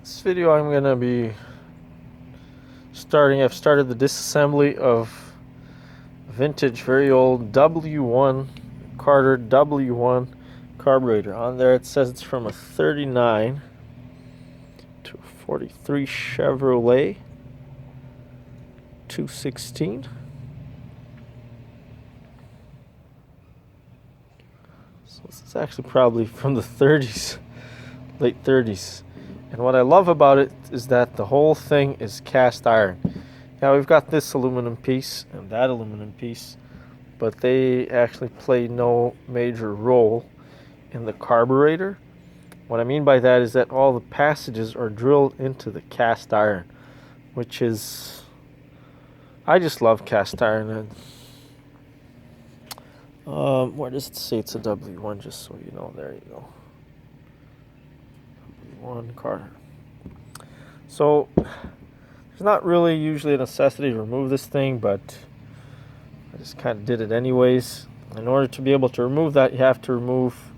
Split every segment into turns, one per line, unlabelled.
This video I'm going to be I've started the disassembly of vintage, very old W-1 Carter W-1 carburetor. On there it says it's from a 39 to a 43 Chevrolet 216. So this is actually probably from the 30s, late 30s. And what I love about it is that the whole thing is cast iron. Now we've got this aluminum piece and that aluminum piece, but they actually play no major role in the carburetor. What I mean by that is that all the passages are drilled into the cast iron, which is, I just love cast iron. And where does it say it's a W1? Just so you know, there you go. W1 Carter. So there's not really usually a necessity to remove this thing, but I just kind of did it anyways. In order to be able to remove that, you have to remove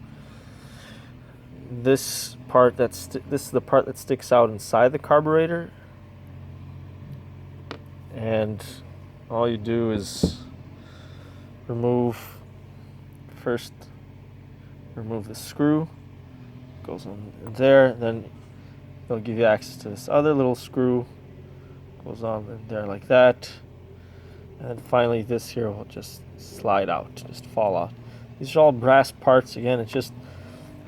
this part. This is the part that sticks out inside the carburetor, and all you do is first remove the screw. Goes in there, then they'll give you access to this other little screw. Goes on in there like that, and then finally this here will just slide out, just fall out. These are all brass parts. Again, I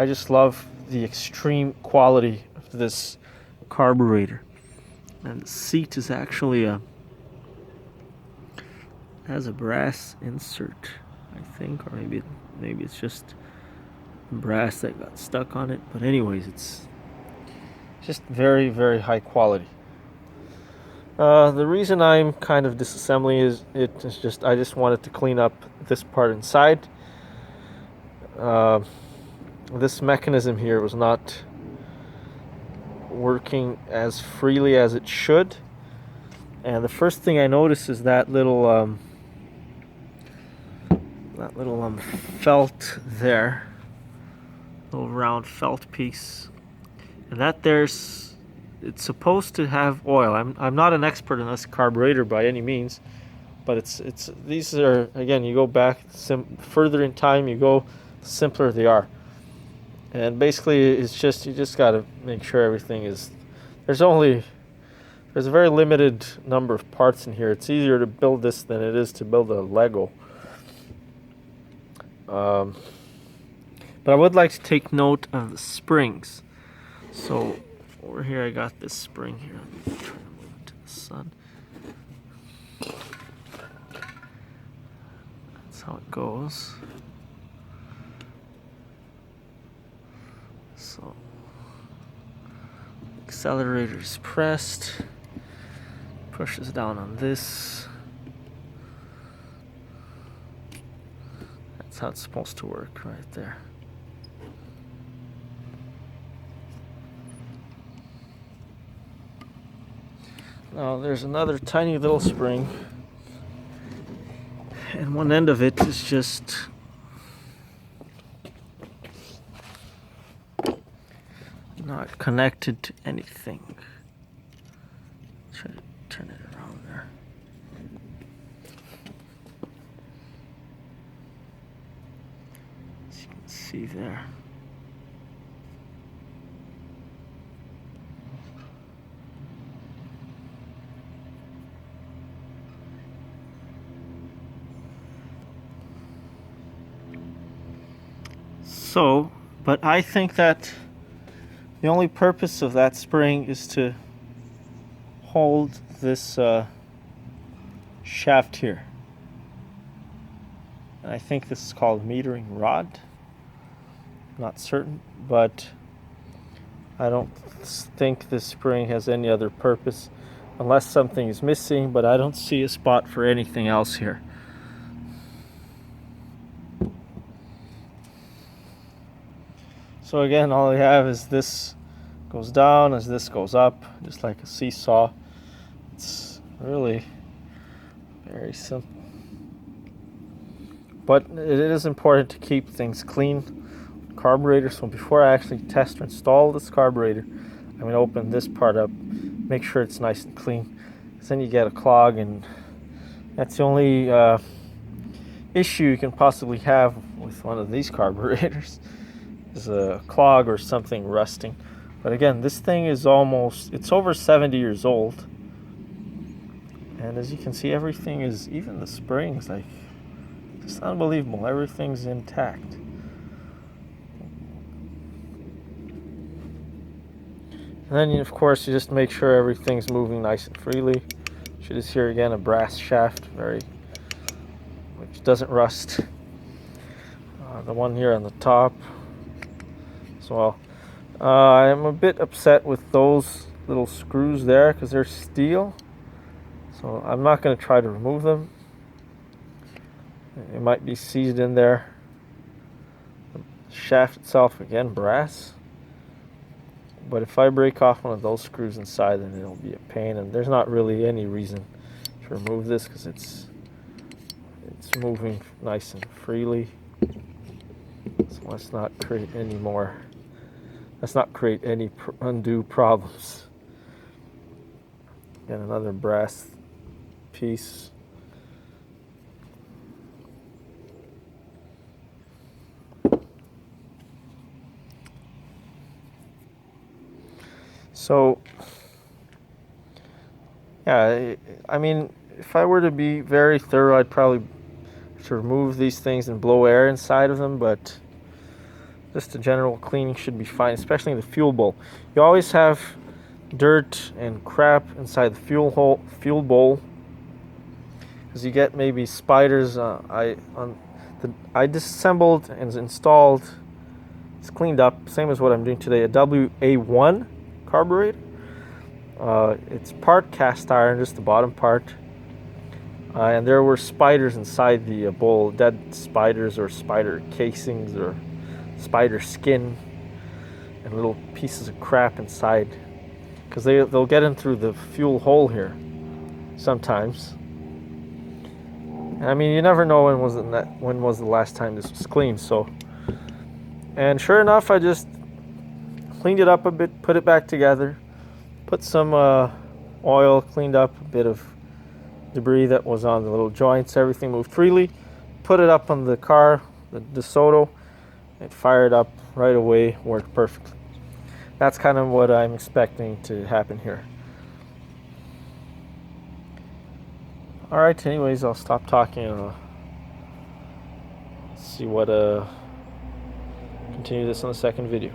just love the extreme quality of this carburetor. And the seat is actually has a brass insert, I think, or maybe it's just brass that got stuck on it. But anyways, it's just very, very high quality. The reason I'm kind of disassembling is I just wanted to clean up this part inside. This mechanism here was not working as freely as it should, and the first thing I noticed is that little felt there, little round felt piece, and it's supposed to have oil. I'm not an expert in this carburetor by any means, but these are, again, you go back further in time you go, the simpler they are. And basically you just got to make sure everything is, there's a very limited number of parts in here. It's easier to build this than it is to build a Lego. But I would like to take note of the springs. So over here I got this spring here. I'm trying to move it to the sun. That's how it goes. So accelerator is pressed. Pushes down on this. That's how it's supposed to work right there. Now there's another tiny little spring, and one end of it is just not connected to anything. Try to turn it around there. As you can see there. So, but I think that the only purpose of that spring is to hold this shaft here. And I think this is called metering rod. Not certain, but I don't think this spring has any other purpose unless something is missing, but I don't see a spot for anything else here. So again, all we have is this goes down as this goes up, just like a seesaw. It's really very simple. But it is important to keep things clean. Carburetor. So before I actually test or install this carburetor, I'm going to open this part up, make sure it's nice and clean, because then you get a clog, and that's the only issue you can possibly have with one of these carburetors, is a clog or something rusting. But again, this thing is it's over 70 years old, and as you can see, everything is, even the springs, like, it's unbelievable, everything's intact. And then, of course, you just make sure everything's moving nice and freely. You just hear again a brass shaft, which doesn't rust. The one here on the top as well. I'm a bit upset with those little screws there because they're steel, so I'm not going to try to remove them. It might be seized in there. The shaft itself, again, brass. But if I break off one of those screws inside, then it'll be a pain, and there's not really any reason to remove this because it's moving nice and freely. So let's not create any undue problems. Again, another brass piece. So, yeah, I mean, if I were to be very thorough, I'd probably to remove these things and blow air inside of them, but just a general cleaning should be fine, especially the fuel bowl. You always have dirt and crap inside the fuel bowl, because you get maybe spiders. I disassembled and installed. It's cleaned up, same as what I'm doing today. A W-1 carburetor. It's part cast iron, just the bottom part. And there were spiders inside the bowl, dead spiders or spider casings or spider skin, and little pieces of crap inside, because they'll get in through the fuel hole here sometimes. I mean, you never know when was the last time this was cleaned. So, and sure enough, I just cleaned it up a bit, put it back together, put some oil, cleaned up a bit of debris that was on the little joints. Everything moved freely. Put it up on the car, the DeSoto. It fired up right away, worked perfectly. That's kind of what I'm expecting to happen here. All right, anyways, I'll stop talking and see what continue this on the second video.